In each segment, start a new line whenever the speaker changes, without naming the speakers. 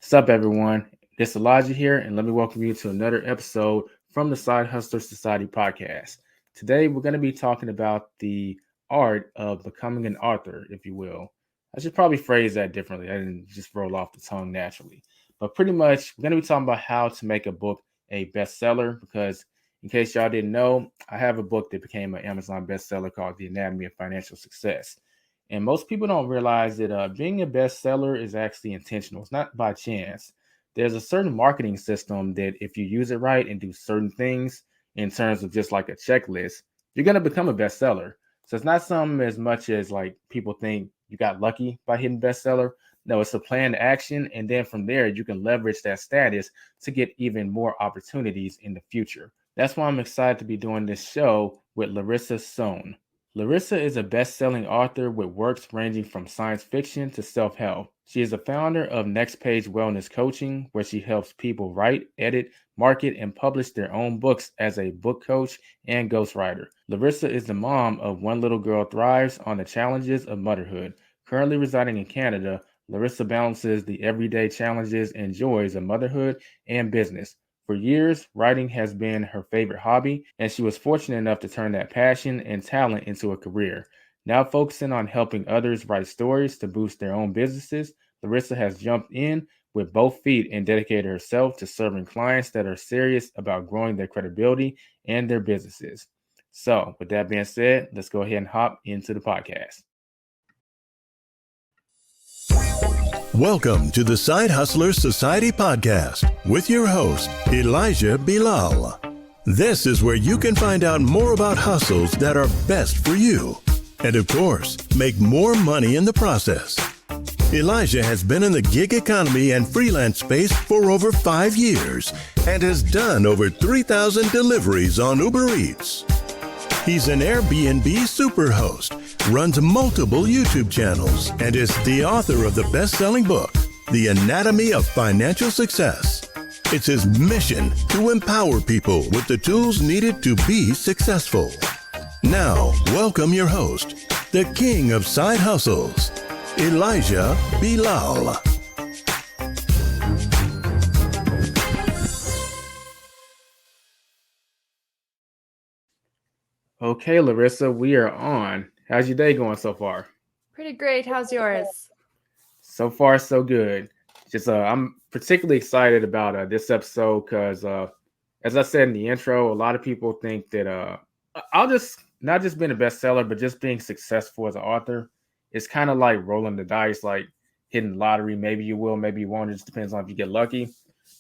What's up, everyone? It's Elijah here, and let me welcome you to another episode from the Side Hustler Society podcast. Today, we're going to be talking about the art of becoming an author, if you will. I should probably phrase that differently. I didn't just roll off the tongue naturally. But pretty much, we're going to be talking about how to make a book a bestseller because, in case y'all didn't know, I have a book that became an Amazon bestseller called The Anatomy of Financial Success. And most people don't realize that being a bestseller is actually intentional. It's not by chance. There's a certain marketing system that if you use it right and do certain things in terms of just like a checklist, you're going to become a bestseller. So it's not something as much as like people think you got lucky by hitting bestseller. No, it's a planned action. And then from there, you can leverage that status to get even more opportunities in the future. That's why I'm excited to be doing this show with Larissa Soehn. Larissa is a best-selling author with works ranging from science fiction to self-help. She is the founder of Next Page Wellness Coaching, where she helps people write, edit, market, and publish their own books as a book coach and ghostwriter. Larissa is the mom of One Little Girl Thrives on the Challenges of Motherhood. Currently residing in Canada, Larissa balances the everyday challenges and joys of motherhood and business. For years, writing has been her favorite hobby, and she was fortunate enough to turn that passion and talent into a career. Now focusing on helping others write stories to boost their own businesses, Larissa has jumped in with both feet and dedicated herself to serving clients that are serious about growing their credibility and their businesses. So, with that being said, let's go ahead and hop into the podcast.
Welcome to the Side Hustler Society podcast with your host, Elijah Bilal. This is where you can find out more about hustles that are best for you. And of course, make more money in the process. Elijah has been in the gig economy and freelance space for over 5 years and has done over 3,000 deliveries on Uber Eats. He's an Airbnb superhost, runs multiple YouTube channels, and is the author of the best-selling book, The Anatomy of Financial Success. It's his mission to empower people with the tools needed to be successful. Now, welcome your host, the king of side hustles, Elijah Bilal.
Okay, Larissa, we are on. How's your day going so far?
Pretty great. How's yours?
So far, so good. Just I'm particularly excited about this episode because, as I said in the intro, a lot of people think that I'll just not just being a bestseller, but just being successful as an author is kind of like rolling the dice, like hitting the lottery. Maybe you will, maybe you won't. It just depends on if you get lucky.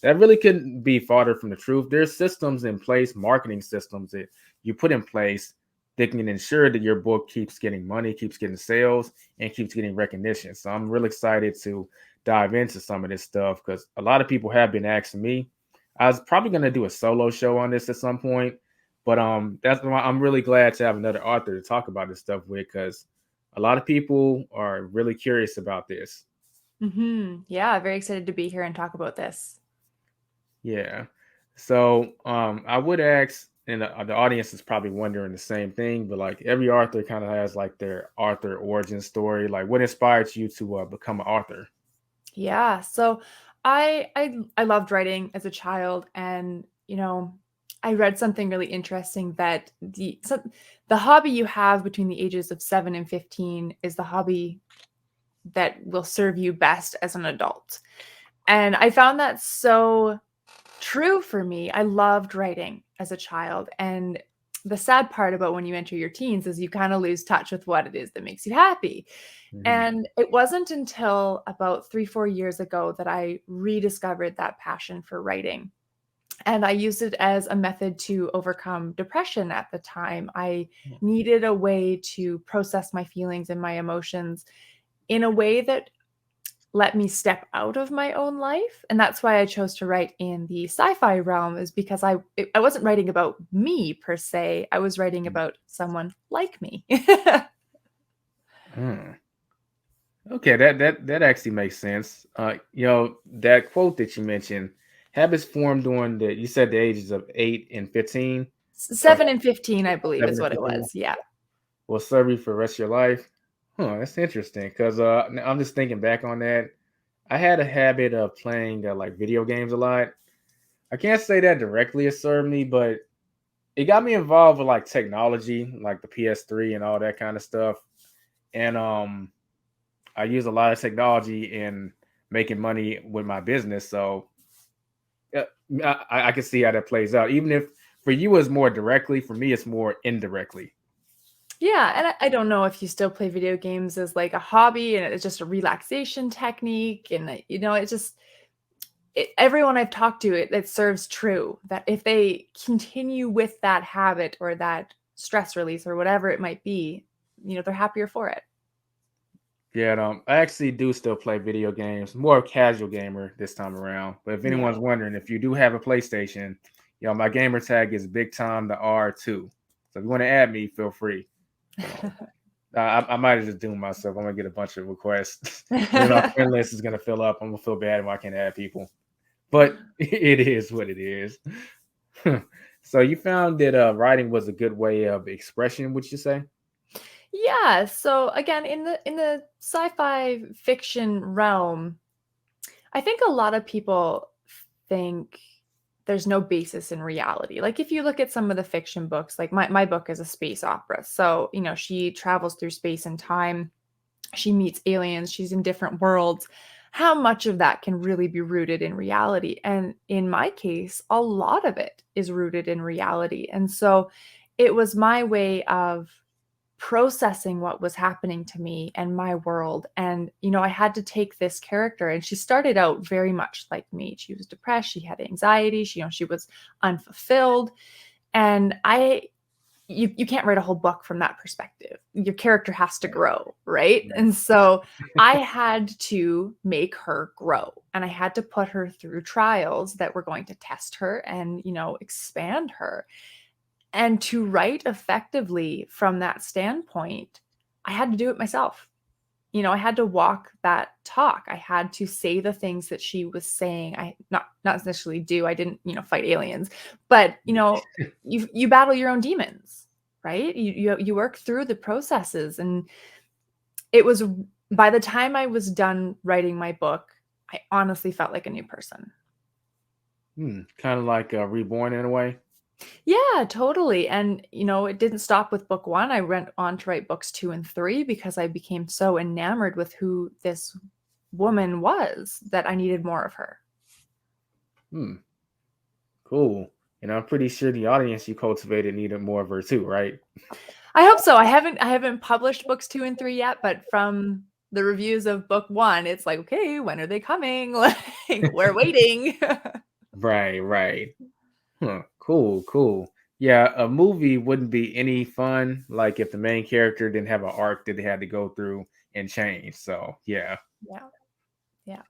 That really couldn't be farther from the truth. There's systems in place, marketing systems that you put in place that can ensure that your book keeps getting money, keeps getting sales, and keeps getting recognition. So I'm really excited to dive into some of this stuff because a lot of people have been asking me. I was probably going to do a solo show on this at some point, but that's why I'm really glad to have another author to talk about this stuff with because a lot of people are really curious about this.
Yeah, very excited to be here and talk about this.
Yeah. So I would ask, and the audience is probably wondering the same thing, but like every author kind of has like their author origin story. Like what inspired you to become an author?
Yeah, so I loved writing as a child, and I read something really interesting that the hobby you have between the ages of 7 and 15 is the hobby that will serve you best as an adult. And I found that so true for me. I loved writing as a child. And the sad part about when you enter your teens is you kind of lose touch with what it is that makes you happy.
Mhm.
And it wasn't until about 3-4 years ago that I rediscovered that passion for writing. And I used it as a method to overcome depression at the time. I needed a way to process my feelings and my emotions in a way that let me step out of my own life. And that's why I chose to write in the sci-fi realm, is because I wasn't writing about me per se. I was writing about someone like me.
Okay, that actually makes sense. That quote that you mentioned, habits formed during you said the ages of 8 and 15.
7 and 15, I believe,
7
is
and
what it
15
was. Yeah.
will serve you for the rest of your life. That's interesting because I'm just thinking back on that. I had a habit of playing like video games a lot. I can't say that directly it served me, but it got me involved with like technology, like the PS3 and all that kind of stuff. And I use a lot of technology in making money with my business. So yeah, I can see how that plays out. Even if for you it's more directly, for me it's more indirectly.
Yeah, and I don't know if you still play video games as like a hobby and it's just a relaxation technique, and it just everyone I've talked to, it serves true that if they continue with that habit or that stress release or whatever it might be, they're happier for it.
Yeah, I actually do still play video games. More of a casual gamer this time around. But if
Yeah.
anyone's wondering, if you do have a PlayStation, my gamer tag is Big Time the R2. So if you want to add me, feel free. So I might have just doomed myself. I'm gonna get a bunch of requests, and then our friend list is gonna fill up. I'm gonna feel bad if I can't add people. But it is what it is. So you found that writing was a good way of expression, would you say?
Yeah, so again, in the sci-fi fiction realm, I think a lot of people think there's no basis in reality. Like if you look at some of the fiction books, like my book is a space opera. So, she travels through space and time. She meets aliens, she's in different worlds. How much of that can really be rooted in reality? And in my case, a lot of it is rooted in reality. And so it was my way of processing what was happening to me and my world. And, I had to take this character, and she started out very much like me. She was depressed, she had anxiety, she was unfulfilled. And you can't write a whole book from that perspective. Your character has to grow, right?
Right.
And so I had to make her grow, and I had to put her through trials that were going to test her and, expand her. And to write effectively from that standpoint, I had to do it myself. I had to walk that talk. I had to say the things that she was saying. I not necessarily do. I didn't, fight aliens, but you battle your own demons, right? You work through the processes, and it was by the time I was done writing my book, I honestly felt like a new person.
Kind of like reborn in a way.
Yeah, totally. And, it didn't stop with book one. I went on to write books 2 and 3 because I became so enamored with who this woman was that I needed more of her.
Hmm. Cool. And I'm pretty sure the audience you cultivated needed more of her too, right?
I hope so. I haven't published books 2 and 3 yet, but from the reviews of book 1, it's like, okay, when are they coming? Like, we're waiting.
Right, right. Huh. Cool, cool. Yeah, a movie wouldn't be any fun like if the main character didn't have an arc that they had to go through and change. So yeah.
Yeah. Yeah.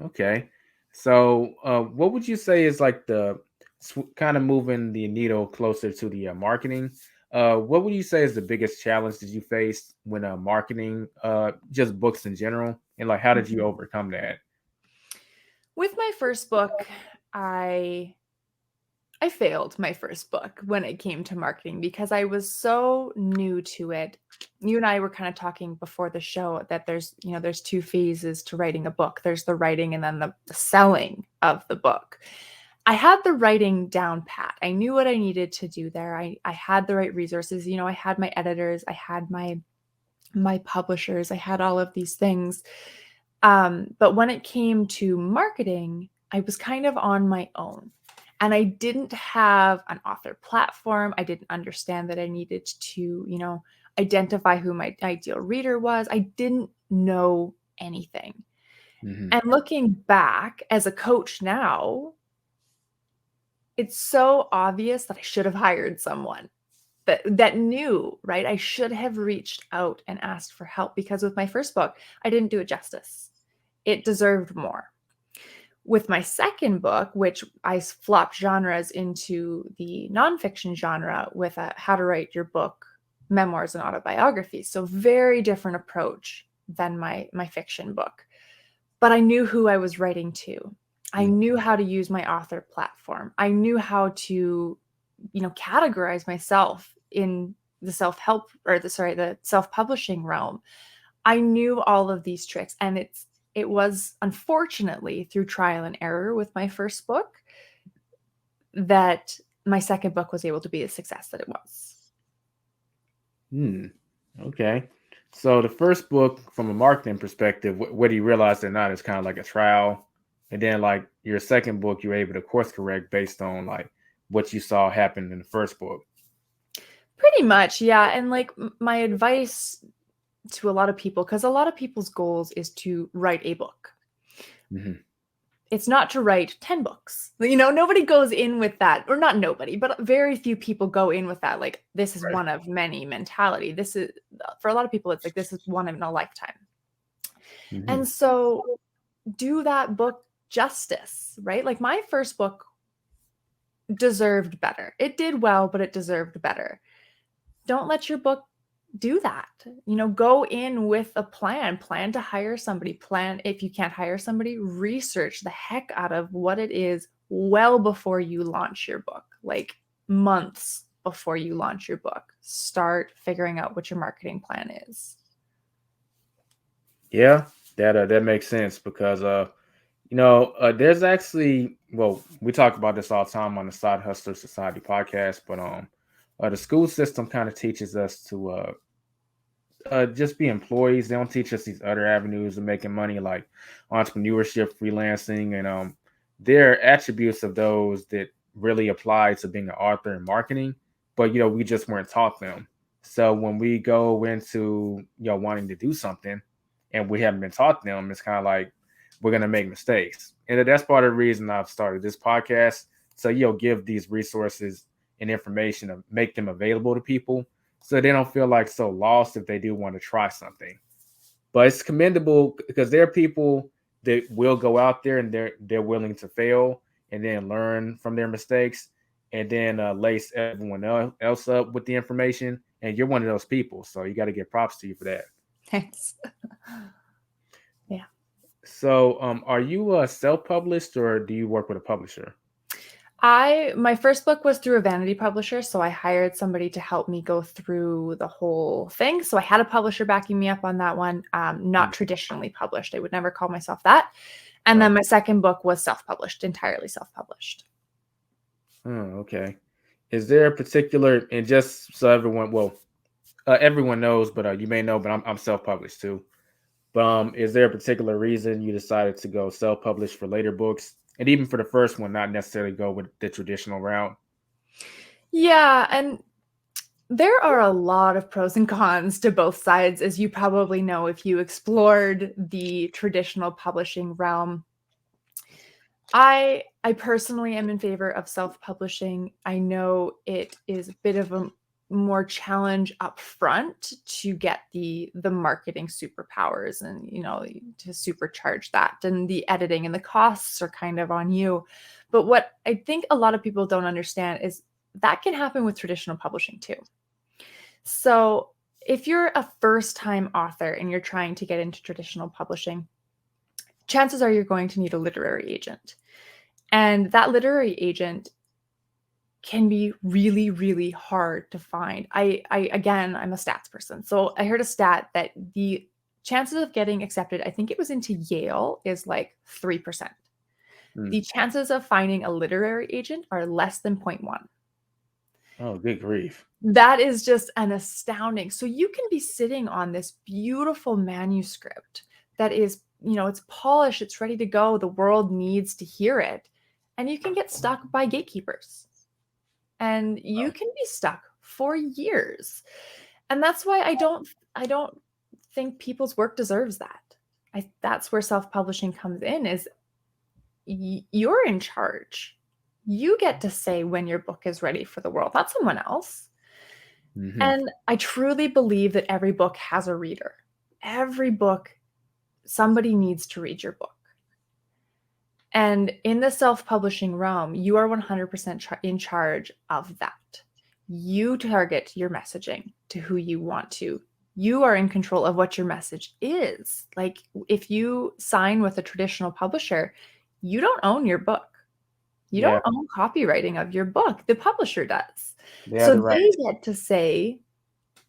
Okay. So what would you say is like the kind of moving the needle closer to the marketing? What would you say is the biggest challenge that you faced when marketing just books in general? And like how did you
Mhm.
overcome that?
With my first book, I failed my first book when it came to marketing because I was so new to it. You and I were kind of talking before the show that there's two phases to writing a book. There's the writing and then the selling of the book. I had the writing down pat. I knew what I needed to do there. I had the right resources. I had my editors, I had my publishers, I had all of these things. But when it came to marketing, I was kind of on my own. And I didn't have an author platform. I didn't understand that I needed to, identify who my ideal reader was. I didn't know anything.
Hmm.
And looking back as a coach now, it's so obvious that I should have hired someone that knew, right? I should have reached out and asked for help because with my first book, I didn't do it justice. It deserved more. With my second book, which I flopped genres into the nonfiction genre with a how to write your book, memoirs, and autobiography. So very different approach than my fiction book. But I knew who I was writing to. I knew how to use my author platform. I knew how to, categorize myself in the self-help or the self-publishing realm. I knew all of these tricks, and it was unfortunately through trial and error with my first book that my second book was able to be the success that it was.
Okay. So the first book, from a marketing perspective, what do you realize that not is kind of like a trial, and then like your second book, you're able to course correct based on like what you saw happen in the first book.
Pretty much, yeah. And like my advice to a lot of people, because a lot of people's goals is to write a book.
Mm-hmm.
It's not to write 10 books. Nobody goes in with that, or not nobody, but very few people go in with that. Like, this is
Right.
one of many mentality. This is, for a lot of people, it's like, this is one in a lifetime.
Mm-hmm.
And so do that book justice, right? Like my first book deserved better. It did well, but it deserved better. Don't let your book do that. Go in with a plan to hire somebody, plan, if you can't hire somebody, research the heck out of what it is well before you launch your book, like months before you launch your book. Start figuring out what your marketing plan is.
Yeah, that makes sense because there's actually, well, we talk about this all the time on the Side Hustler Society podcast, but the school system kind of teaches us to just be employees. They don't teach us these other avenues of making money, like entrepreneurship, freelancing, and there are attributes of those that really apply to being an author and marketing. But we just weren't taught them. So when we go into wanting to do something, and we haven't been taught them, it's kind of like we're gonna make mistakes. And that's part of the reason I've started this podcast. So give these resources and information and make them available to people, so they don't feel like so lost if they do want to try something. But it's commendable because there are people that will go out there and they're willing to fail and then learn from their mistakes and then lace everyone else up with the information. And you're one of those people, so you got to give props to you for that.
Thanks. Yeah.
So, are you self-published or do you work with a publisher?
My first book was through a vanity publisher, so I hired somebody to help me go through the whole thing. So I had a publisher backing me up on that one, not traditionally published. I would never call myself that. And then my second book was self-published, entirely self-published.
Okay. Is there a particular, and just so everyone knows, but you may know, but I'm self-published too. But is there a particular reason you decided to go self-published for later books? And even for the first one, not necessarily go with the traditional route?
Yeah, and there are a lot of pros and cons to both sides, as you probably know if you explored the traditional publishing realm. I personally am in favor of self-publishing. I know it is a bit of a more challenge up front to get the marketing superpowers and to supercharge that, and the editing and the costs are kind of on you. But what I think a lot of people don't understand is that can happen with traditional publishing too. So if you're a first-time author and you're trying to get into traditional publishing, chances are you're going to need a literary agent. And that literary agent can be really, really hard to find. Again, I'm a stats person. So I heard a stat that the chances of getting accepted, I think it was into Yale, is like 3%. The chances of finding a literary agent are less than 0.1.
Oh, good grief.
That is just an astounding. So you can be sitting on this beautiful manuscript that is, it's polished, it's ready to go. The world needs to hear it. And you can get stuck by gatekeepers. And you can be stuck for years. And that's why I don't think people's work deserves that. That's where self-publishing comes in, is you're in charge. You get to say when your book is ready for the world, not someone else.
Mm-hmm.
And I truly believe that every book has a reader. Every book, somebody needs to read your book. And in the self-publishing realm, you are 100% in charge of that. You target your messaging to who you want to. You are in control of what your message is. Like, if you sign with a traditional publisher, you don't own your book. You don't own copywriting of your book. The publisher does. So they get to say,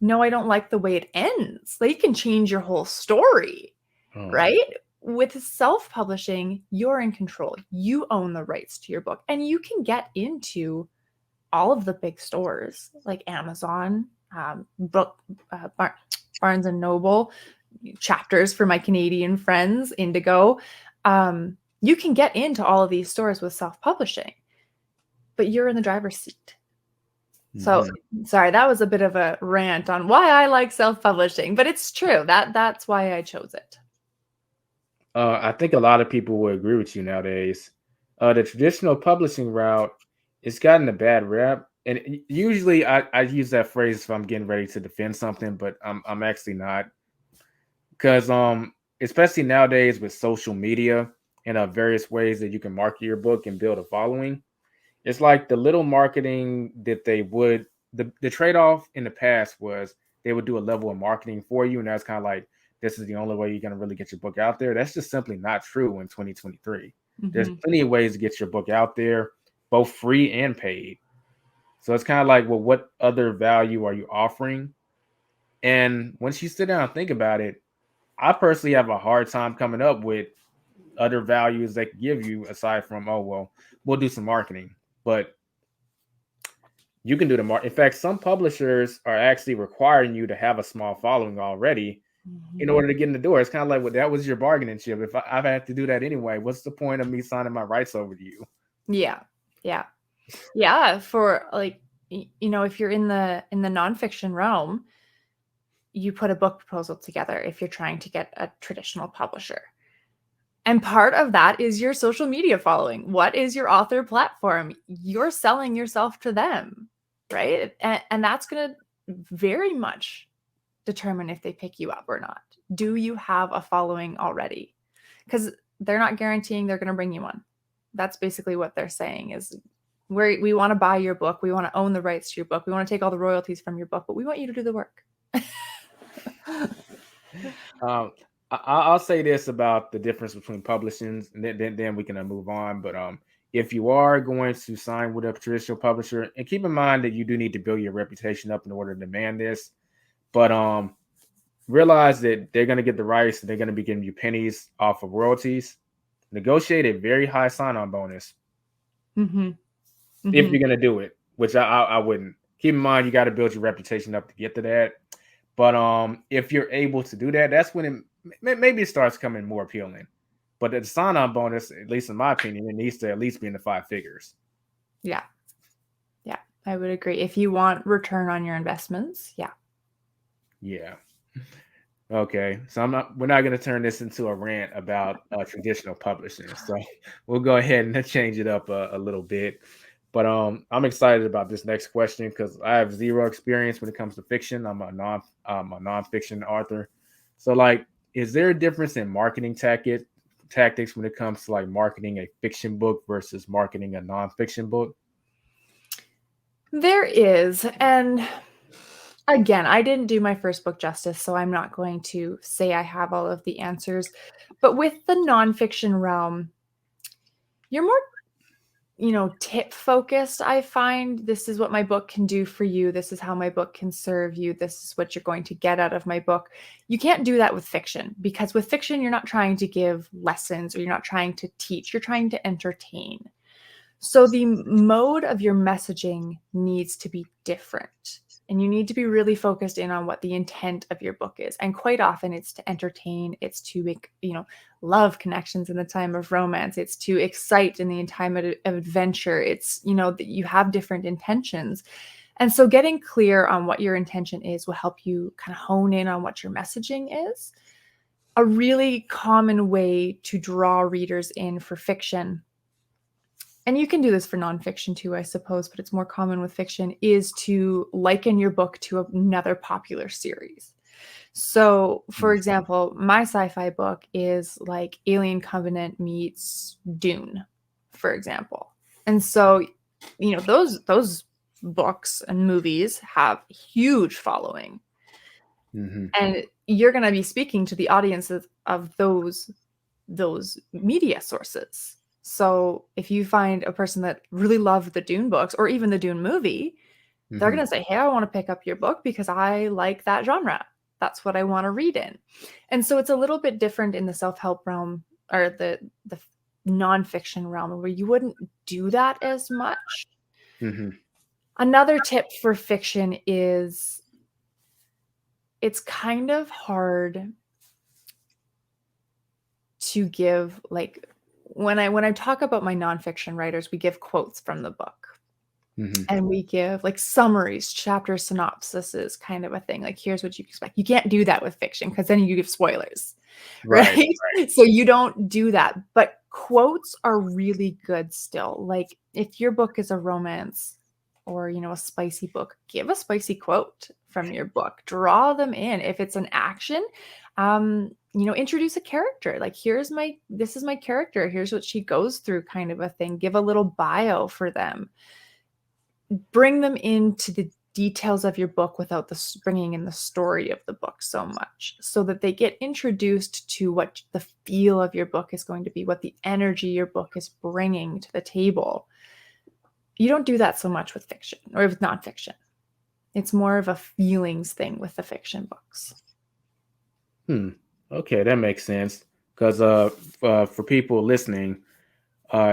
no, I don't like the way it ends. They can change your whole story, right? with self-publishing, you're in control. You own the rights to your book, and you can get into all of the big stores like Amazon, book, Barnes and Noble, Chapters for my Canadian friends, Indigo. You can get into all of these stores with self-publishing, but you're in the driver's seat. So sorry, that was a bit of a rant on why I like self-publishing, but it's true. That's why I chose it.
I think a lot of people will agree with you nowadays. The traditional publishing route, it's gotten a bad rap. And usually I use that phrase if I'm getting ready to defend something, but I'm actually not. Because especially nowadays with social media and various ways that you can market your book and build a following, it's like the little marketing that they would, the trade-off in the past was they would do a level of marketing for you, and that's kind of like, this is the only way you're going to really get your book out there. That's just simply not true in 2023. There's plenty of ways to get your book out there, both free and paid. So it's kind of like, well, what other value are you offering? And once you sit down and think about it, I personally have a hard time coming up with other values they could give you aside from, oh, well, we'll do some marketing. But you can do the market. In fact, some publishers are actually requiring you to have a small following already in order to get in the door. It's kind of like, well, that was your bargaining chip. If I've had to do that anyway, what's the point of me signing my rights over to you?
Yeah. For like, if you're in the nonfiction realm, you put a book proposal together if you're trying to get a traditional publisher. And part of that is your social media following. What is your author platform? You're selling yourself to them, right? And that's going to very much determine if they pick you up or not. Do you have a following already? Because they're not guaranteeing they're going to bring you one. That's basically what they're saying is, we want to buy your book. We want to own the rights to your book. We want to take all the royalties from your book, but we want you to do the work.
I'll say this about the difference between publishings, and then we can move on. But if you are going to sign with a traditional publisher, and keep in mind that you do need to build your reputation up in order to demand this, but realize that they're going to get the rights, and they're going to be giving you pennies off of royalties. Negotiate a very high sign-on bonus if you're going to do it, which I wouldn't. Keep in mind you got to build your reputation up to get to that. But if you're able to do that, that's when maybe it starts coming more appealing. But the sign-on bonus, at least in my opinion, it needs to at least be in the 5 figures.
Yeah, I would agree. If you want return on your investments,
yeah. Okay, so we're not going to turn this into a rant about traditional publishing. So we'll go ahead and change it up a little bit. But I'm excited about this next question because I have zero experience when it comes to fiction. I'm a nonfiction author. So, like, is there a difference in marketing tactics when it comes to like marketing a fiction book versus marketing a nonfiction book?
There is. And again, I didn't do my first book justice, so I'm not going to say I have all of the answers. But with the nonfiction realm, you're more tip focused. I find this is what my book can do for you. This is how my book can serve you. This is what you're going to get out of my book. You can't do that with fiction, because with fiction, you're not trying to give lessons or you're not trying to teach. You're trying to entertain. So the mode of your messaging needs to be different. And you need to be really focused in on what the intent of your book is. And quite often it's to entertain, it's to make, love connections in the time of romance. It's to excite in the time of adventure. It's, that you have different intentions. And so getting clear on what your intention is will help you kind of hone in on what your messaging is. A really common way to draw readers in for fiction, and you can do this for nonfiction too, I suppose, but it's more common with fiction, is to liken your book to another popular series. So, for example, my sci-fi book is like Alien Covenant meets Dune, for example. And so, those books and movies have huge following. And you're going to be speaking to the audiences of those media sources. So if you find a person that really loved the Dune books or even the Dune movie, they're going to say, hey, I want to pick up your book because I like that genre. That's what I want to read in. And so it's a little bit different in the self-help realm or the nonfiction realm where you wouldn't do that as much.
Mm-hmm.
Another tip for fiction is it's kind of hard to give, like, when I talk about my nonfiction writers, we give quotes from the book.
Mm-hmm.
And we give like summaries, chapter synopsises, kind of a thing. Like, here's what you expect. You can't do that with fiction because then you give spoilers,
Right.
right? So you don't do that. But quotes are really good still. Like, if your book is a romance or, a spicy book, give a spicy quote from your book. Draw them in. If it's an action, introduce a character. Like, this is my character. Here's what she goes through, kind of a thing. Give a little bio for them. Bring them into the details of your book without bringing in the story of the book so much, so that they get introduced to what the feel of your book is going to be, what the energy your book is bringing to the table. You don't do that so much with fiction or with nonfiction. It's more of a feelings thing with the fiction books.
Okay, that makes sense. Because for people listening,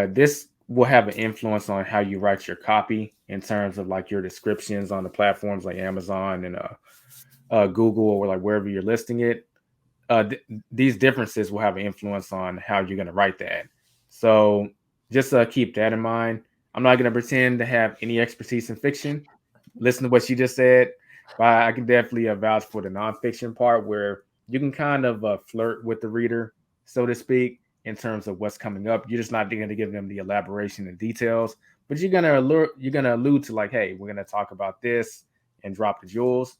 this will have an influence on how you write your copy in terms of like your descriptions on the platforms like Amazon and Google, or like wherever you're listing it. These differences will have an influence on how you're going to write that. So just keep that in mind. I'm not going to pretend to have any expertise in fiction. Listen to what you just said, but I can definitely vouch for the nonfiction part where you can kind of flirt with the reader, so to speak, in terms of what's coming up. You're just not going to give them the elaboration and details, but you're going to allude to like, hey, we're going to talk about this and drop the jewels.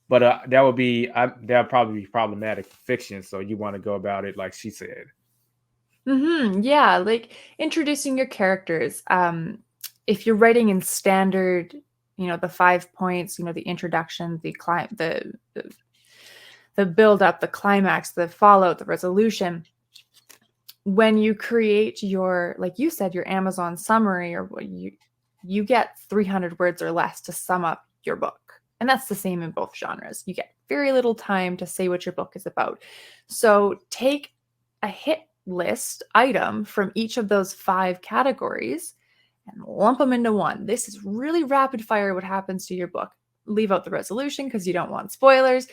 But that would probably be problematic for fiction. So you want to go about it like she said.
Yeah, like introducing your characters. If you're writing in standard, the 5 points, the introduction, the build up, the climax, the fallout, the resolution. When you create your, like you said, your Amazon summary, or what you get 300 words or less to sum up your book. And that's the same in both genres. You get very little time to say what your book is about. So take a hit list item from each of those 5 categories and lump them into one. This is really rapid fire what happens to your book. Leave out the resolution because you don't want spoilers,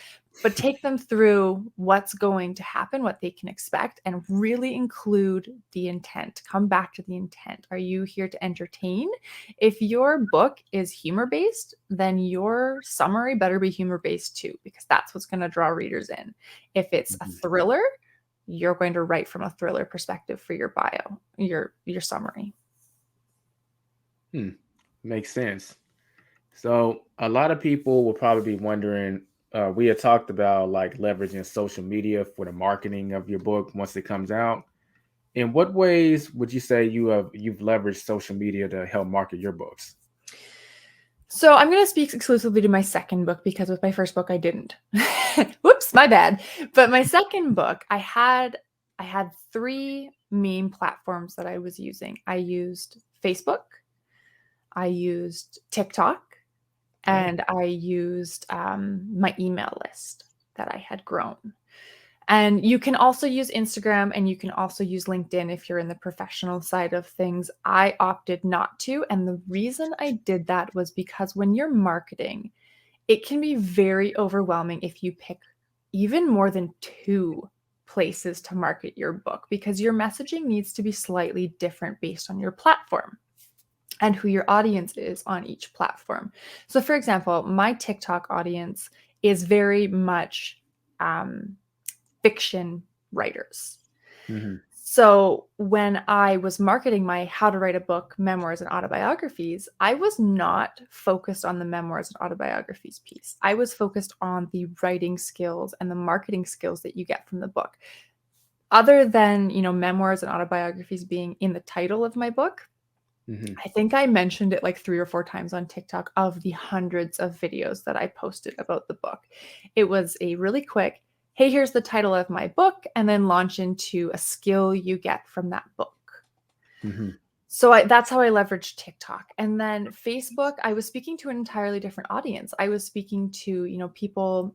but take them through what's going to happen, what they can expect, and really include the intent. Come back to the intent. Are you here to entertain? If your book is humor-based, then your summary better be humor-based too, because that's what's going to draw readers in. If it's a thriller, you're going to write from a thriller perspective for your bio, your summary.
Makes sense. So a lot of people will probably be wondering, we had talked about like leveraging social media for the marketing of your book once it comes out. In what ways would you say you've leveraged social media to help market your books?
So I'm going to speak exclusively to my second book because with my first book I didn't. Whoops, my bad. But my second book, I had 3 main platforms that I was using. I used Facebook, I used TikTok, and I used my email list that I had grown. And you can also use Instagram, and you can also use LinkedIn if you're in the professional side of things. I opted not to. And the reason I did that was because when you're marketing, it can be very overwhelming if you pick even more than 2 places to market your book, because your messaging needs to be slightly different based on your platform and who your audience is on each platform. So for example, my TikTok audience is very much fiction writers.
Mm-hmm.
So when I was marketing my how to write a book, memoirs, and autobiographies, I was not focused on the memoirs and autobiographies piece. I was focused on the writing skills and the marketing skills that you get from the book. Other than, memoirs and autobiographies being in the title of my book, I think I mentioned it like 3 or 4 times on TikTok of the hundreds of videos that I posted about the book. It was a really quick, hey, here's the title of my book, and then launch into a skill you get from that book. So that's how I leveraged TikTok. And then Facebook, I was speaking to an entirely different audience. I was speaking to, people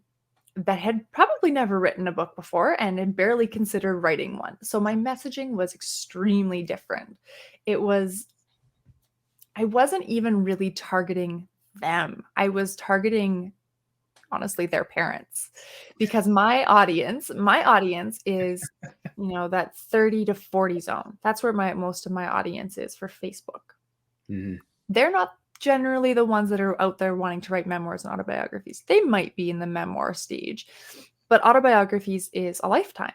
that had probably never written a book before and had barely considered writing one. So my messaging was extremely different. I wasn't even really targeting them. I was targeting, honestly, their parents, because my audience is, that 30 to 40 zone. That's where most of my audience is for Facebook.
Mhm.
They're not generally the ones that are out there wanting to write memoirs and autobiographies. They might be in the memoir stage, but autobiographies is a lifetime.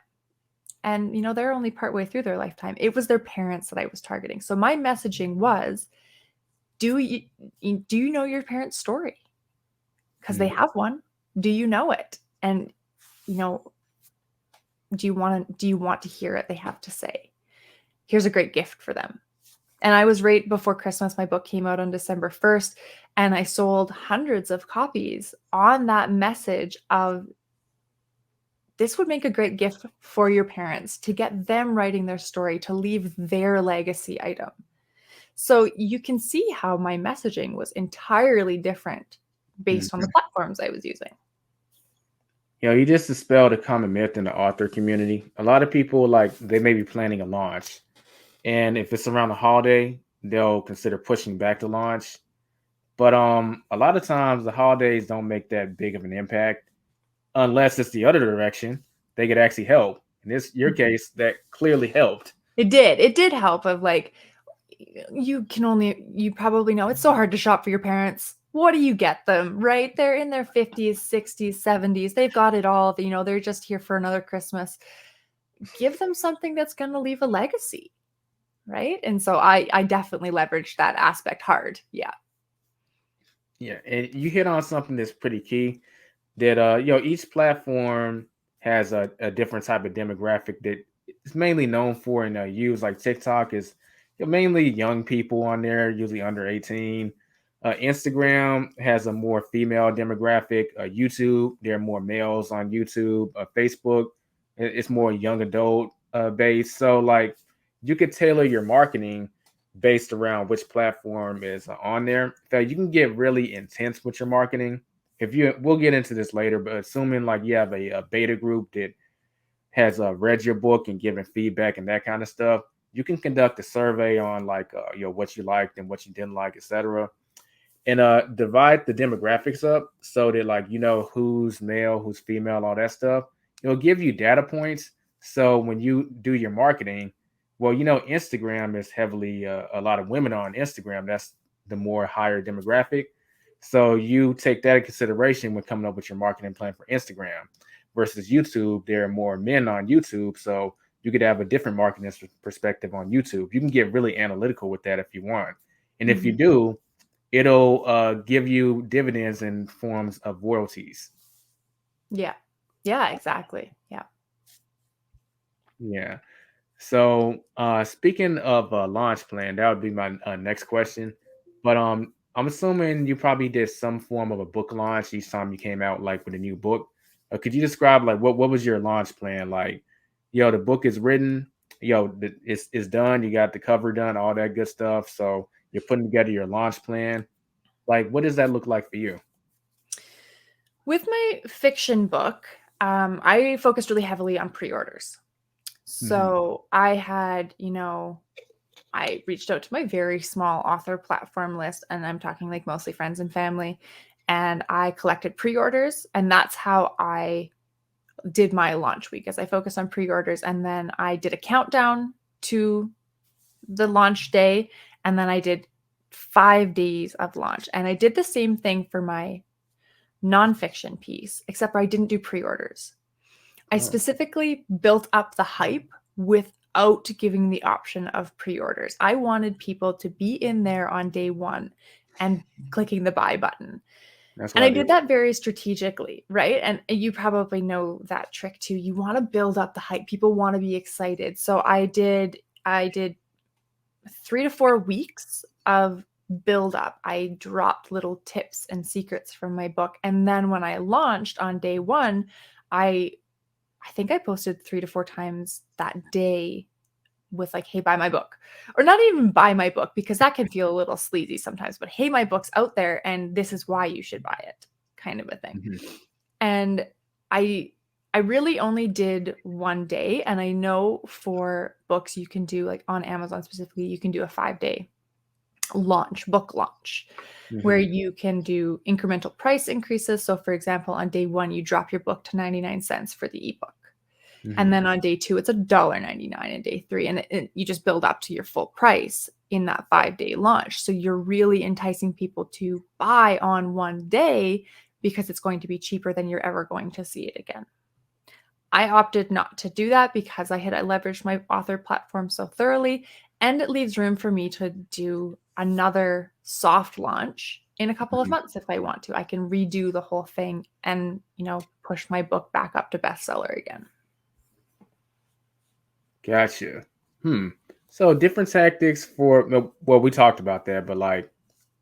And, they're only partway through their lifetime. It was their parents that I was targeting. So my messaging was, do you know your parents' story? Because they
Mhm.
have one. Do you know it? And, you know, do you want to hear it? They have to say, here's a great gift for them. And I was right before Christmas. My book came out on December 1st, and I sold hundreds of copies on that message of, this would make a great gift for your parents, to get them writing their story, to leave their legacy item. So you can see how my messaging was entirely different based on the
Mhm.
platforms I was using.
You just dispelled a common myth in the author community. A lot of people, like, they may be planning a launch, and if it's around the holiday, they'll consider pushing back the launch. But a lot of times the holidays don't make that big of an impact unless it's the other direction. They could actually help. In this your case, that clearly helped.
It did. It did help of like, you probably know it's so hard to shop for your parents. What do you get them, right? They're in their 50s, 60s, 70s. They've got it all. They're just here for another Christmas. Give them something that's going to leave a legacy, right? And so I definitely leveraged that aspect hard. Yeah.
Yeah, and you hit on something that's pretty key. That each platform has a different type of demographic that it's mainly known for and use. Like TikTok is mainly young people on there, usually under 18. Instagram has a more female demographic. YouTube, there are more males on YouTube. Facebook, it's more young adult based. So like you could tailor your marketing based around which platform is on there. In fact, you can get really intense with your marketing. If you, we'll get into this later, but assuming like you have a beta group that has read your book and given feedback and that kind of stuff, you can conduct a survey on like what you liked and what you didn't like, etc. And divide the demographics up so that like who's male, who's female, all that stuff. It'll give you data points. So when you do your marketing, well, Instagram is heavily a lot of women on Instagram. That's the more higher demographic. So you take that in consideration when coming up with your marketing plan for Instagram versus YouTube. There are more men on YouTube. So you could have a different marketing perspective on YouTube. You can get really analytical with that if you want. And if you
Mhm.
do, it'll give you dividends in forms of royalties.
Yeah. Yeah, exactly. Yeah.
Yeah. So speaking of launch plan, that would be my next question. But I'm assuming you probably did some form of a book launch each time you came out, like with a new book. Could you describe like what was your launch plan? Like, the book is written, it's done. You got the cover done, all that good stuff. So you're putting together your launch plan. Like, what does that look like for you?
With my fiction book, I focused really heavily on pre-orders.
Hmm.
So I reached out to my very small author platform list, and I'm talking like mostly friends and family, and I collected pre-orders, and that's how I did my launch week, as I focused on pre-orders, and then I did a countdown to the launch day, and then I did 5 days of launch, and I did the same thing for my nonfiction piece, except for I didn't do pre-orders. I
Oh,
specifically built up the hype without giving the option of pre-orders. I wanted people to be in there on day one and clicking the buy button.
that's
And
what I
I
did.
did that very strategically, right? And you probably know that trick too. You want to build up the hype. People want to be excited. So I did 3 to 4 weeks of build up. I dropped little tips and secrets from my book. And then when I launched on day one, I I think I posted 3 to 4 times that day with like, hey, buy my book. Or not even buy my book, because that can feel a little sleazy sometimes, but hey, my book's out there and this is why you should buy it, kind of a thing.
Mhm.
And I really only did one day, and I know for books you can do, like on Amazon specifically, you can do a 5-day book launch, where
Mm-hmm.
you can do incremental price increases. So for example, on day 1, you drop your book to 99 cents for the ebook. And
Mm-hmm.
then on day 2, it's $1.99, and day 3, and you just build up to your full price in that 5-day launch. So you're really enticing people to buy on one day because it's going to be cheaper than you're ever going to see it again. I opted not to do that because I leveraged my author platform so thoroughly, and it leaves room for me to do another soft launch in a couple of
Mm-hmm.
months if I want to. I can redo the whole thing and, push my book back up to bestseller again.
Gotcha. So different tactics for, well, we talked about that, but like,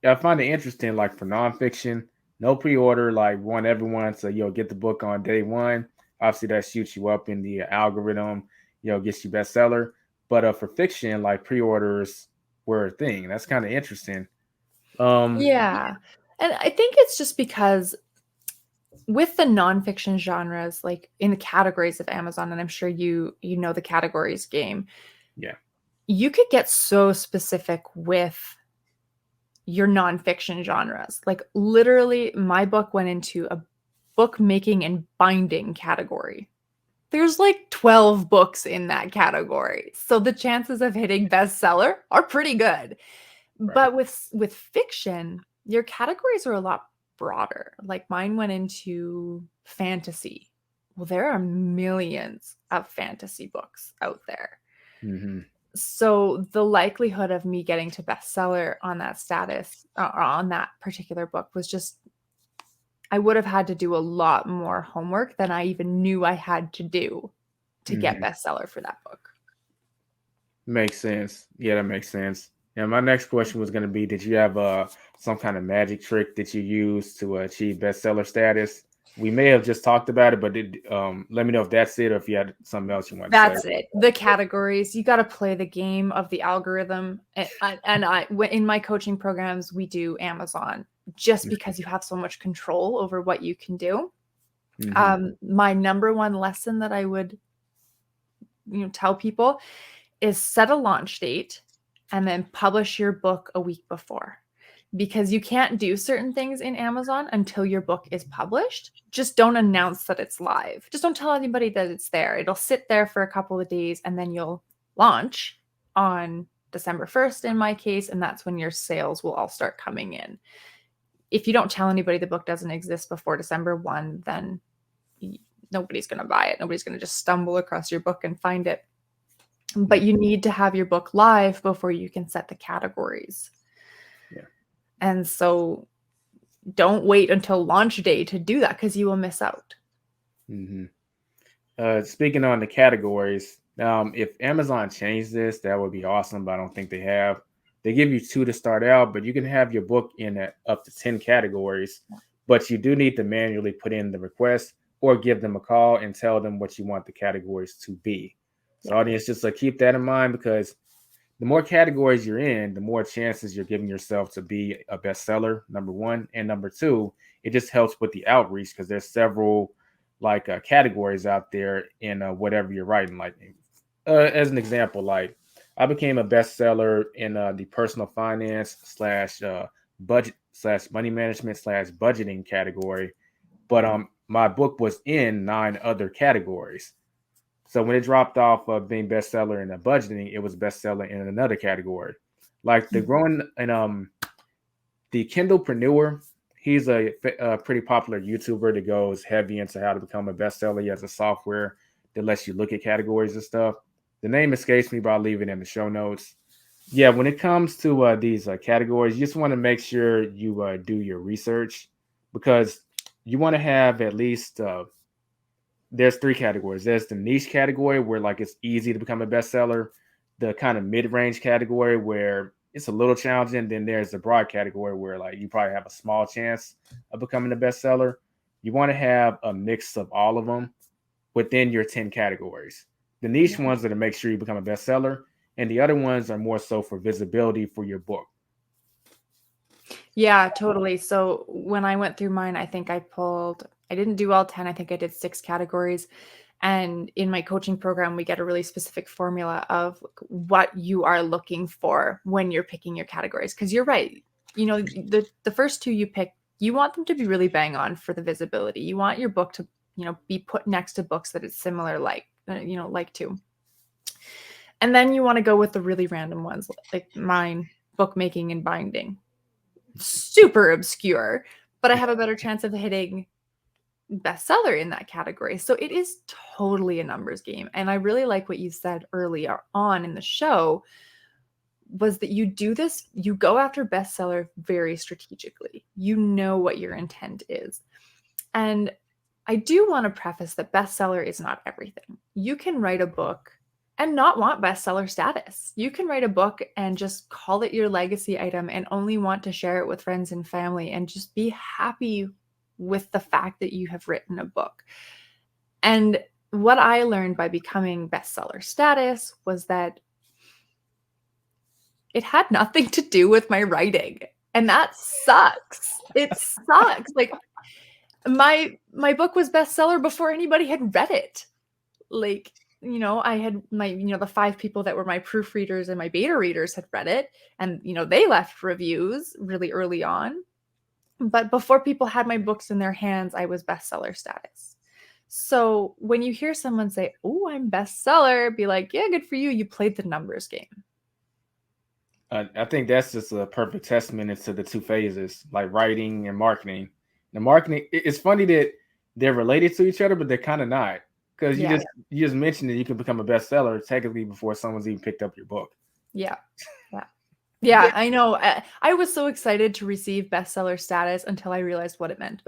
I find it interesting, like for nonfiction, no pre-order, like want everyone to, get the book on day one. Obviously that shoots you up in the algorithm, gets you bestseller. But for fiction, like pre-orders were a thing. That's kind of interesting. Um,
Yeah. And I think it's just because with the nonfiction genres, like in the categories of Amazon, and I'm sure you know the categories game,
yeah.
you could get so specific with your nonfiction genres. Like literally, my book went into a bookmaking and binding category. There's like 12 books in that category. So the chances of hitting bestseller are pretty good.
Right.
But with fiction, your categories are a lot broader. Like mine went into fantasy. Well, there are millions of fantasy books out there.
Mm-hmm.
So the likelihood of me getting to bestseller on that status or on that particular book was just, I would have had to do a lot more homework than I even knew I had to do to get
Mm-hmm.
bestseller for that book.
Makes sense. Yeah, that makes sense. And my next question was going to be, did you have some kind of magic trick that you used to achieve bestseller status? We may have just talked about it, but let me know if that's it or if you had something else you wanted to say.
That's it. The categories, you got to play the game of the algorithm. In my coaching programs, we do Amazon just because you have so much control over what you can do.
Mm-hmm.
My number one lesson that I would, tell people is set a launch date and then publish your book a week before, because you can't do certain things in Amazon until your book is published. Just don't announce that it's live. Just don't tell anybody that it's there. It'll sit there for a couple of days and then you'll launch on December 1st in my case, and that's when your sales will all start coming in. If you don't tell anybody the book doesn't exist before December 1, then nobody's going to buy it. Nobody's going to just stumble across your book and find it. But you need to have your book live before you can set the categories.
Yeah.
And so don't wait until launch day to do that because you will miss out.
Mm-hmm. Speaking on the categories, if Amazon changed this, that would be awesome, but I don't think they have. They give you 2 to start out, but you can have your book in up to 10 categories, but you do need to manually put in the request or give them a call and tell them what you want the categories to be. So audience, just keep that in mind, because the more categories you're in, the more chances you're giving yourself to be a bestseller, number one. And number two, it just helps with the outreach, because there's several categories out there in whatever you're writing. Like as an example, like I became a bestseller in the personal finance slash budget slash money management slash budgeting category. But my book was in 9 other categories. So when it dropped off of being bestseller in the budgeting, it was bestseller in another category. Like the growing and the Kindlepreneur, he's a pretty popular YouTuber that goes heavy into how to become a bestseller. He has a software that lets you look at categories and stuff. The name escapes me, but I'll leave it in the show notes. Yeah, when it comes to these categories, you just want to make sure you do your research, because you want to have at least there's 3 categories. There's the niche category where it's easy to become a bestseller, the kind of mid-range category where it's a little challenging. Then there's the broad category where you probably have a small chance of becoming a bestseller. You want to have a mix of all of them within your 10 categories. The niche ones are to make sure you become a bestseller, and the other ones are more so for visibility for your book.
Yeah, totally. So when I went through mine, I think I pulled I didn't do all 10. I think I did 6 categories. And in my coaching program, we get a really specific formula of what you are looking for when you're picking your categories. Because you're right. The first 2 you pick, you want them to be really bang on for the visibility. You want your book to, be put next to books that it's similar like to. And then you want to go with the really random ones like mine, bookmaking and binding. Super obscure, but I have a better chance of hitting bestseller in that category. So it is totally a numbers game. And I really like what you said earlier on in the show was that you do this, you go after bestseller very strategically. You know what your intent is. And I do want to preface that bestseller is not everything. You can write a book and not want bestseller status. You can write a book and just call it your legacy item and only want to share it with friends and family and just be happy with the fact that you have written a book. And what I learned by becoming bestseller status was that it had nothing to do with my writing. And that sucks. It sucks. Like my book was bestseller before anybody had read it. Like, I had my, the 5 people that were my proofreaders and my beta readers had read it. And, they left reviews really early on. But before people had my books in their hands, I was bestseller status. So when you hear someone say, "Oh, I'm bestseller," be like, "Yeah, good for you. You played the numbers game."
I think that's just a perfect testament to the 2 phases, like writing and marketing. The marketing, it's funny that they're related to each other, but they're kind of not. Because you just mentioned that you can become a bestseller technically before someone's even picked up your book.
Yeah, I know. I was so excited to receive bestseller status until I realized what it meant.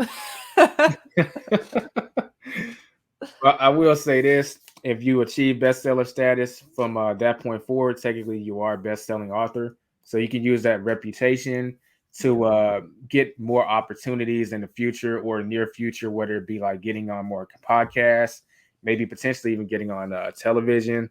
Well, I will say this. If you achieve bestseller status from that point forward, technically you are a best-selling author. So you can use that reputation to get more opportunities in the future or near future, whether it be like getting on more podcasts, maybe potentially even getting on television.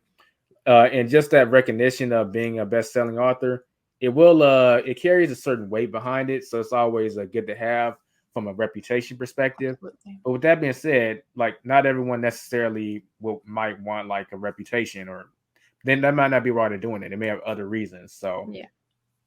And just that recognition of being a best-selling author, it carries a certain weight behind it. So it's always good to have from a reputation perspective.
Absolutely.
But with that being said, like not everyone necessarily might want like a reputation, or then that might not be why they're doing it. They may have other reasons. So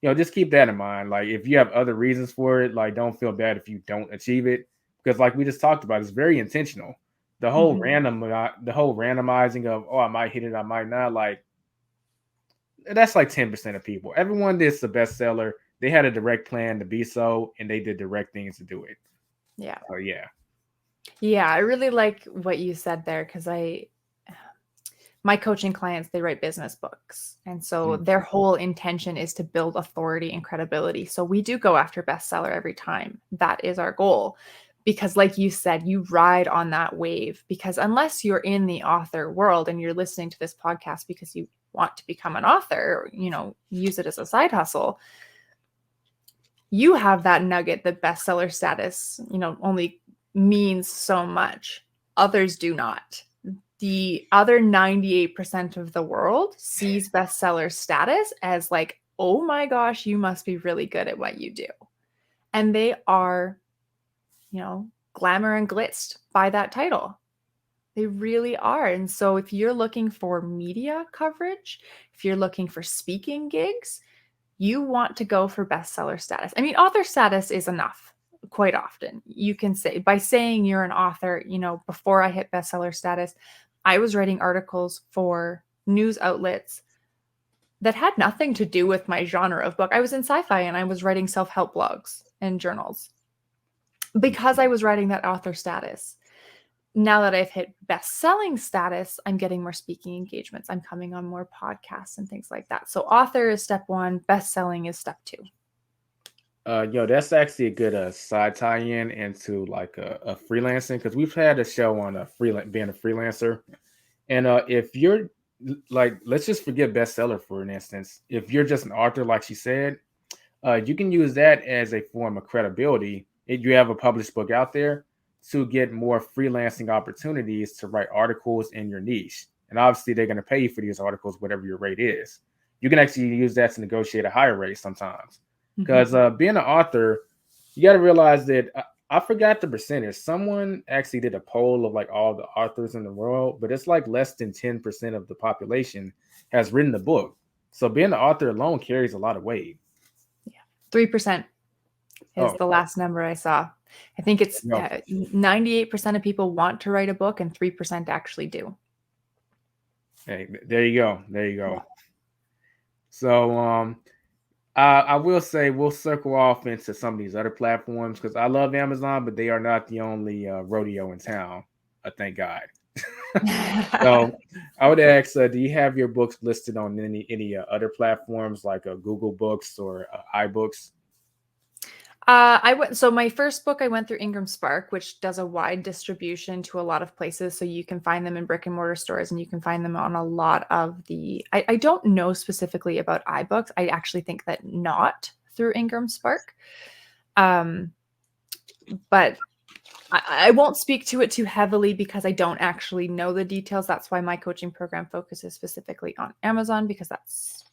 just keep that in mind. Like if you have other reasons for it, like don't feel bad if you don't achieve it, because like we just talked about, it's very intentional. The whole randomizing of, oh, I might hit it, I might not, like that's like 10% of people. Everyone that's a bestseller, they had a direct plan to be so, and they did direct things to do it.
Yeah.
Oh yeah.
Yeah, I really like what you said there because my coaching clients, they write business books. And so their whole intention is to build authority and credibility. So we do go after bestseller every time. That is our goal. Because like you said, you ride on that wave, because unless you're in the author world and you're listening to this podcast because you want to become an author, use it as a side hustle, you have that nugget that bestseller status, only means so much. Others do not. The other 98% of the world sees bestseller status as like, oh my gosh, you must be really good at what you do. And they are, glamour and glitzed by that title. They really are. And so if you're looking for media coverage, if you're looking for speaking gigs, you want to go for bestseller status. I mean, author status is enough quite often. You can say, by saying you're an author, before I hit bestseller status, I was writing articles for news outlets that had nothing to do with my genre of book. I was in sci-fi and I was writing self-help blogs and journals because I was writing that author status. Now that I've hit best-selling status, I'm getting more speaking engagements. I'm coming on more podcasts and things like that. So author is step 1, best-selling is step 2.
That's actually a good side tie-in into like a freelancing, because we've had a show on being a freelancer. And if you're like, let's just forget bestseller for an instance. If you're just an author, like she said, you can use that as a form of credibility. If you have a published book out there, to get more freelancing opportunities to write articles in your niche. And obviously they're going to pay you for these articles, whatever your rate is. You can actually use that to negotiate a higher rate sometimes. Because being an author, you got to realize that I forgot the percentage. Someone actually did a poll of like all the authors in the world, but it's like less than 10% of the population has written a book. So being the author alone carries a lot of weight.
3% is
Oh,
the last number I saw. I think it's
no.
98% of people want to write a book and 3% actually do.
Hey, there you go. There you go.
Yeah.
So I will say we'll circle off into some of these other platforms because I love Amazon, but they are not the only rodeo in town. Thank God. So I would ask, do you have your books listed on any other platforms like Google Books or iBooks?
So my first book I went through Ingram Spark, which does a wide distribution to a lot of places. So you can find them in brick and mortar stores and you can find them on a lot of I don't know specifically about iBooks. I actually think that not through Ingram Spark. But I won't speak to it too heavily because I don't actually know the details. That's why my coaching program focuses specifically on Amazon because that's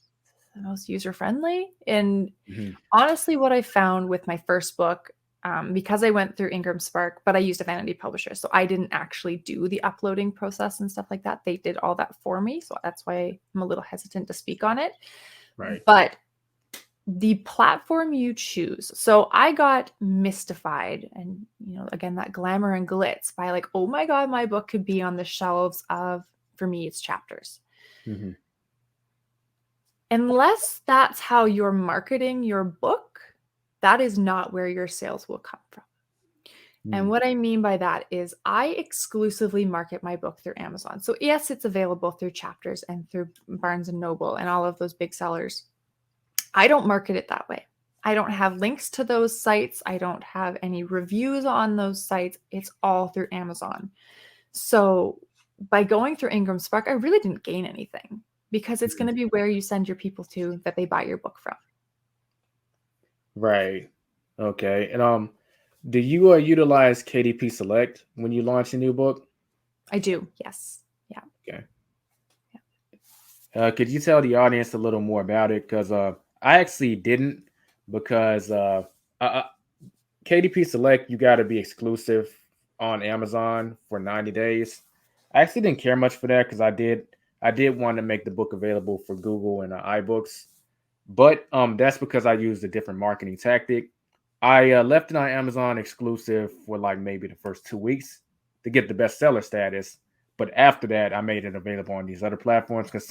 the most user-friendly. And honestly, what I found with my first book, because I went through Ingram Spark, but I used a vanity publisher. So I didn't actually do the uploading process and stuff like that. They did all that for me. So that's why I'm a little hesitant to speak on it.
Right.
But the platform you choose. So I got mystified and, again, that glamour and glitz by like, oh my God, my book could be on the shelves of, for me, it's Chapters.
Mm-hmm.
Unless that's how you're marketing your book, that is not where your sales will come from. And what I mean by that is I exclusively market my book through Amazon. So yes, it's available through Chapters and through Barnes and Noble and all of those big sellers. I don't market it that way. I don't have links to those sites. I don't have any reviews on those sites. It's all through Amazon. So by going through Ingram Spark, I really didn't gain anything because it's going to be where you send your people to that they buy your book from.
Right. Okay. And do you utilize KDP Select when you launch a new book?
I do. Yes. Yeah.
Okay. Could you tell the audience a little more about it? Because I actually didn't, because KDP Select, you got to be exclusive on Amazon for 90 days. I actually didn't care much for that because I did want to make the book available for Google and iBooks, but that's because I used a different marketing tactic. I left it on Amazon exclusive for like maybe the first 2 weeks to get the bestseller status. But after that, I made it available on these other platforms because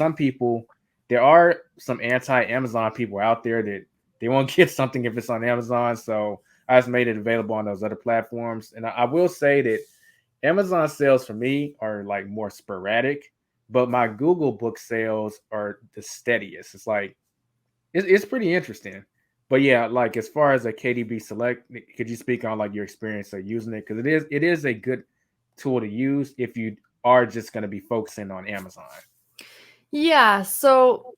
there are some anti-Amazon people out there that they won't get something if it's on Amazon. So I just made it available on those other platforms. And I will say that Amazon sales for me are like more sporadic, but my Google book sales are the steadiest. It's like, it's pretty interesting. But yeah, like as far as a KDP Select, could you speak on like your experience of using it? Because it is a good tool to use if you are just going to be focusing on Amazon.
Yeah. So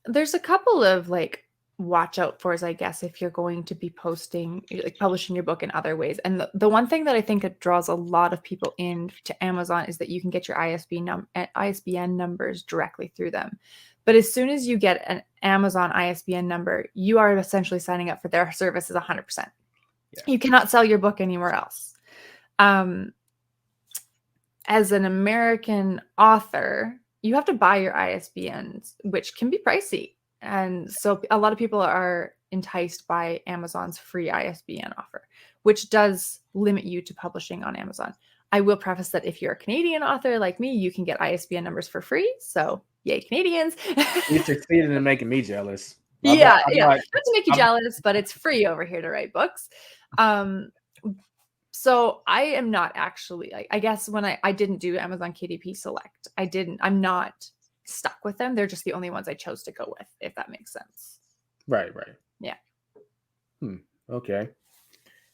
there's a couple of like watch out fors, I guess, if you're going to be publishing your book in other ways. And the one thing that I think it draws a lot of people into Amazon is that you can get your ISBN numbers directly through them. But as soon as you get an Amazon ISBN number, you are essentially signing up for their services 100%. Yeah. You cannot sell your book anywhere else. As an American author, you have to buy your ISBNs, which can be pricey. And so a lot of people are enticed by Amazon's free ISBN offer, which does limit you to publishing on Amazon. I will preface that if you're a Canadian author like me, you can get ISBN numbers for free. So yay, Canadians.
You succeeded in making me jealous.
Yeah. Not to make you jealous, but it's free over here to write books. So I am not actually, I guess when I didn't do Amazon KDP Select, I'm not stuck with them. They're just the only ones I chose to go with, if that makes sense.
Right.
Yeah.
Okay.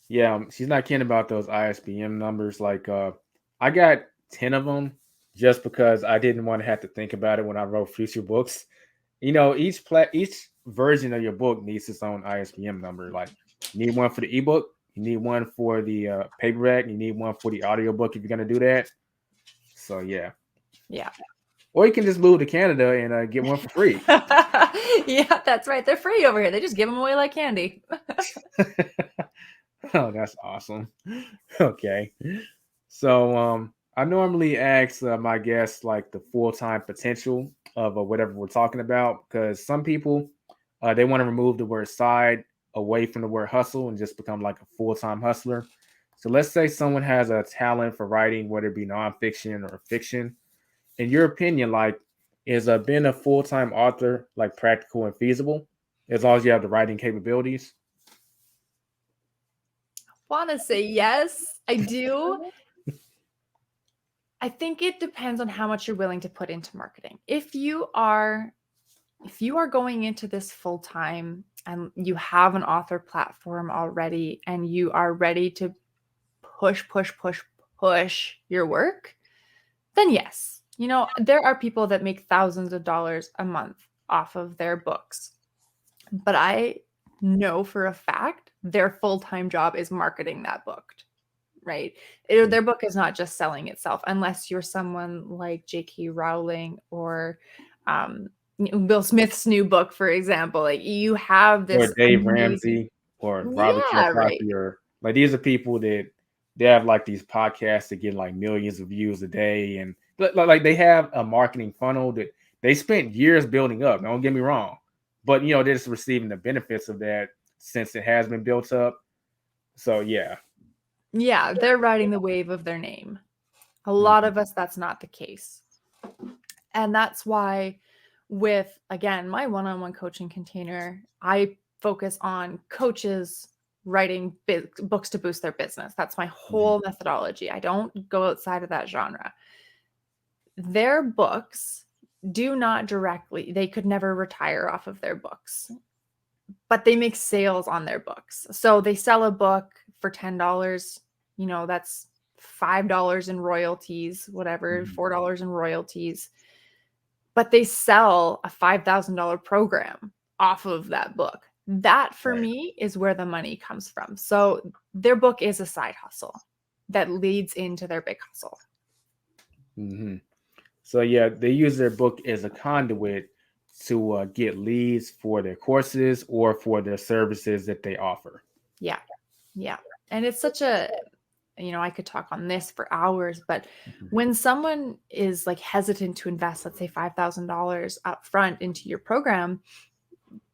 Yeah, she's not kidding about those ISBN numbers. Like I got 10 of them just because I didn't want to have to think about it when I wrote future books. Each version of your book needs its own ISBN number. Like you need one for the ebook, you need one for the paperback, you need one for the audiobook if you're going to do that. So yeah. Or you can just move to Canada and get one for free.
Yeah, that's right. They're free over here. They just give them away like candy.
Oh, that's awesome. Okay. So I normally ask my guests like the full-time potential of whatever we're talking about because some people they want to remove the word side away from the word hustle and just become like a full-time hustler. So let's say someone has a talent for writing, whether it be nonfiction or fiction. In your opinion, like is being a full-time author like practical and feasible as long as you have the writing capabilities?
Want to say yes, I do. I think it depends on how much you're willing to put into marketing. If you are going into this full time and you have an author platform already and you are ready to push your work, then yes. There are people that make thousands of dollars a month off of their books. But I know for a fact their full-time job is marketing that book, right? Their book is not just selling itself, unless you're someone like J.K. Rowling or Will Smith's new book, for example. Like you have
Or
this
Dave
amazing,
Ramsey or Robert
yeah, right.
Kiyosaki or like these are people that they have like these podcasts that get like millions of views a day and like they have a marketing funnel that they spent years building up. Don't get me wrong, but they're just receiving the benefits of that since it has been built up. So yeah.
Yeah, they're riding the wave of their name. A lot
Mhm.
of us, that's not the case. And that's why, with again, my one on one coaching container, I focus on coaches writing books to boost their business. That's my
Mhm.
whole methodology. I don't go outside of that genre. Their books do not directly, they could never retire off of their books, but they make sales on their books. So they sell a book for $10, that's $5 in royalties, whatever,
Mhm.
$4 in royalties, but they sell a $5,000 program off of that book. That for
Right.
me is where the money comes from. So their book is a side hustle that leads into their big hustle.
Hmm. So yeah, they use their book as a conduit to get leads for their courses or for their services that they offer.
Yeah. Yeah. And it's such a, I could talk on this for hours, but
Mhm.
when someone is like hesitant to invest, let's say $5,000 up front into your program,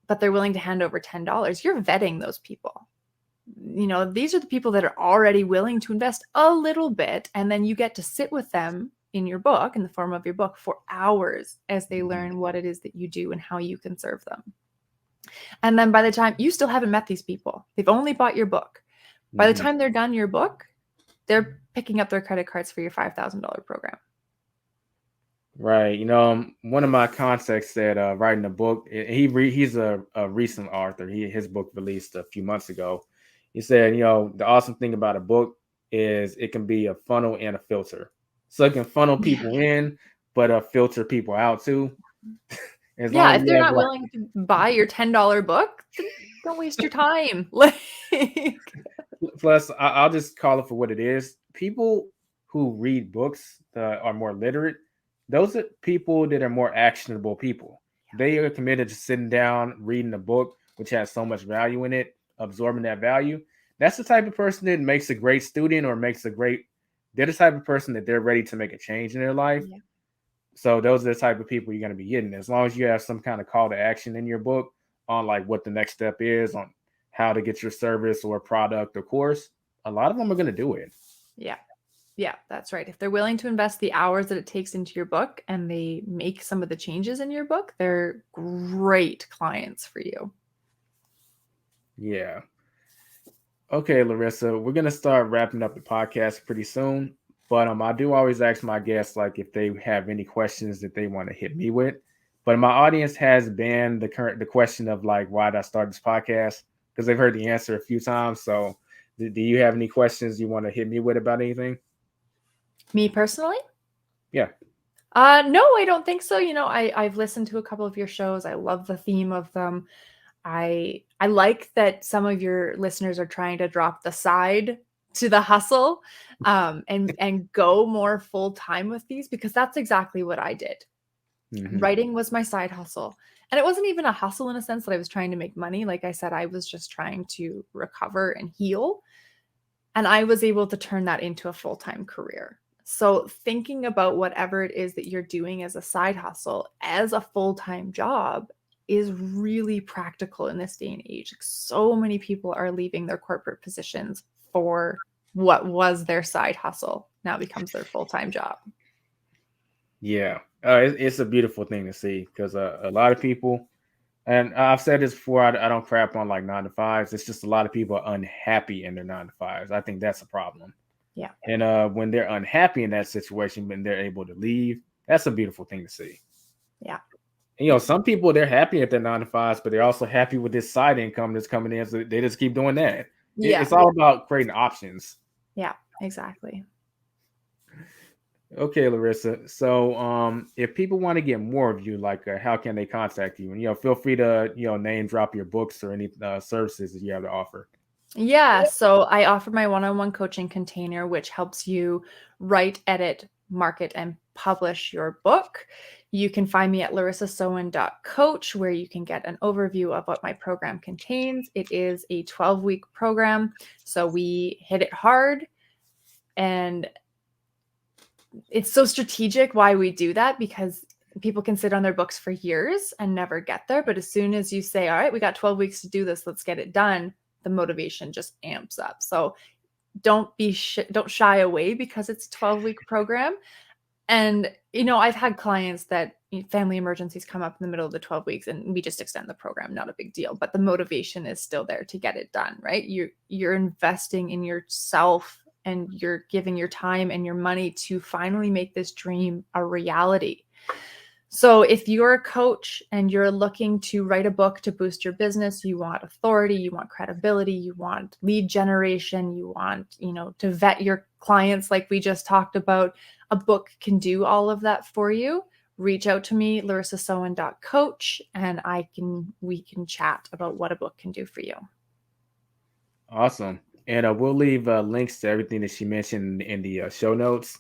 but they're willing to hand over $10, you're vetting those people. These are the people that are already willing to invest a little bit, and then you get to sit with them in your book, in the form of your book, for hours as they
Mhm.
learn what it is that you do and how you can serve them. And then by the time you still haven't met these people, they've only bought your book. By the
Mhm.
time they're done your book, they're picking up their credit cards for your $5,000 program.
Right. One of my contacts said writing a book. He's a recent author. His book released a few months ago. He said, the awesome thing about a book is it can be a funnel and a filter. So it can funnel
Yeah.
people in, but filter people out too. As long
Yeah,
as
if
you
they're
have
not
like
willing to buy your $10 book, then don't waste your time. Like,
plus I'll just call it for what it is. People who read books are more literate. Those are people that are more actionable people. They are committed to sitting down, reading a book, which has so much value in it, absorbing that value. That's the type of person that makes a great student or makes a great. They're the type of person that they're ready to make a change in their life.
yeah.
So those are the type of people you're going to be getting. As long as you have some kind of call to action in your book on like what the next step is, on how to get your service or product or course, a lot of them are going to do it.
Yeah. Yeah, that's right. If they're willing to invest the hours that it takes into your book and they make some of the changes in your book, they're great clients for you.
Yeah. Okay, Larissa, we're gonna start wrapping up the podcast pretty soon. But I do always ask my guests like if they have any questions that they want to hit me with. But my audience has banned the question of like why did I start this podcast because they've heard the answer a few times. So do you have any questions you want to hit me with about anything?
Me personally?
Yeah.
No, I don't think so. I've listened to a couple of your shows. I love the theme of them. I like that some of your listeners are trying to drop the side to the hustle, and go more full time with these, because that's exactly what I did.
Hmm.
Writing was my side hustle. And it wasn't even a hustle in a sense that I was trying to make money. Like I said, I was just trying to recover and heal. And I was able to turn that into a full-time career. So thinking about whatever it is that you're doing as a side hustle, as a full-time job, is really practical in this day and age. So many people are leaving their corporate positions for what was their side hustle now becomes their full-time job.
Yeah, it's a beautiful thing to see, because a lot of people, and I've said this before, I don't crap on like 9 to 5s. It's just a lot of people are unhappy in their 9 to 5s. I think that's a problem.
Yeah.
And when they're unhappy in that situation, when they're able to leave, that's a beautiful thing to see.
Yeah.
And, some people, they're happy at their 9 to 5s, but they're also happy with this side income that's coming in. So they just keep doing that.
Yeah.
It's all about creating options.
Yeah, exactly.
Okay, Larissa. So, if people want to get more of you, like, how can they contact you? And, feel free to, name drop your books or any services that you have to offer.
Yeah, so I offer my one-on-one coaching container, which helps you write, edit, market, and publish your book. You can find me at larissasoehn.coach, where you can get an overview of what my program contains. It is a 12-week program, so we hit it hard, and it's so strategic why we do that, because people can sit on their books for years and never get there. But as soon as you say, all right, we got 12 weeks to do this, let's get it done, the motivation just amps up. So don't shy away because it's a 12-week program. And, I've had clients that family emergencies come up in the middle of the 12 weeks and we just extend the program, not a big deal, but the motivation is still there to get it done, right? You're investing in yourself, and you're giving your time and your money to finally make this dream a reality. So if you're a coach and you're looking to write a book to boost your business, you want authority, you want credibility, you want lead generation, you want, to vet your clients like we just talked about, a book can do all of that for you. Reach out to me, larissasoehn.coach, and we can chat about what a book can do for you.
Awesome. And we'll leave links to everything that she mentioned in the show notes.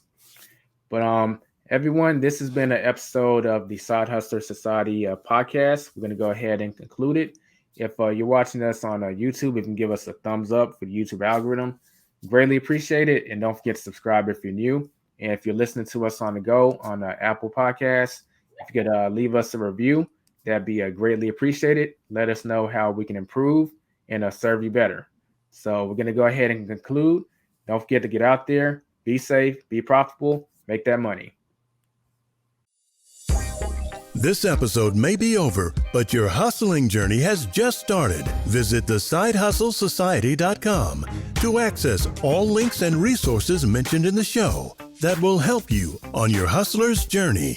But everyone, this has been an episode of the Side Hustler Society podcast. We're going to go ahead and conclude it. If you're watching us on YouTube, you can give us a thumbs up for the YouTube algorithm. Greatly appreciate it. And don't forget to subscribe if you're new. And if you're listening to us on the go on Apple Podcasts, if you could leave us a review, that'd be greatly appreciated. Let us know how we can improve and serve you better. So we're going to go ahead and conclude. Don't forget to get out there, be safe, be profitable, make that money.
This episode may be over, but your hustling journey has just started. Visit thesidehustlesociety.com to access all links and resources mentioned in the show that will help you on your hustler's journey.